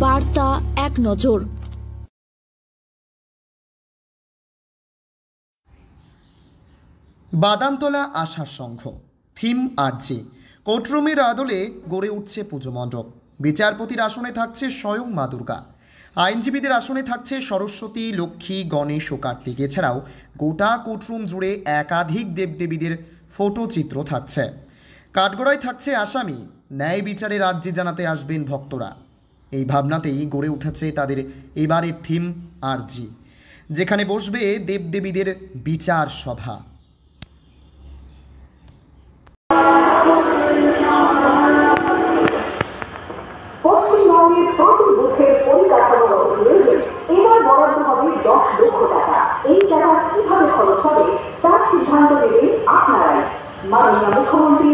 বার্তা এক নজর। বাদামতলা আশার সংঘ, থিম আরজি, কোর্টরুমের আদলে গড়ে উঠছে পুজো মণ্ডপ। বিচারপতির আসনে থাকছে স্বয়ং মা দুর্গা, আইনজীবীদের আসনে থাকছে সরস্বতী, লক্ষ্মী, গণেশ ও কার্তিক। এছাড়াও গোটা কোর্টরুম জুড়ে একাধিক দেবদেবীদের ফটোচিত্র থাকছে। কাঠগড়ায় থাকছে আসামি, ন্যায় বিচারের আর্জি জানাতে আসবেন ভক্তরা। এই ভাবনাতেই গড়ে উঠেছে তাদের এবারের থিম আরজি, যেখানে বসবে দেবদেবীদের বিচার সভা। পশ্চিমবঙ্গের প্রতি বুথের পরিকাঠামো অনুযায়ী এবার বরাদ্দ হবে 10 লক্ষ টাকা। এই টাকা কিভাবে খরচ হবে তার সিদ্ধান্ত নেবেন আপনারাই। মাননীয় মুখ্যমন্ত্রী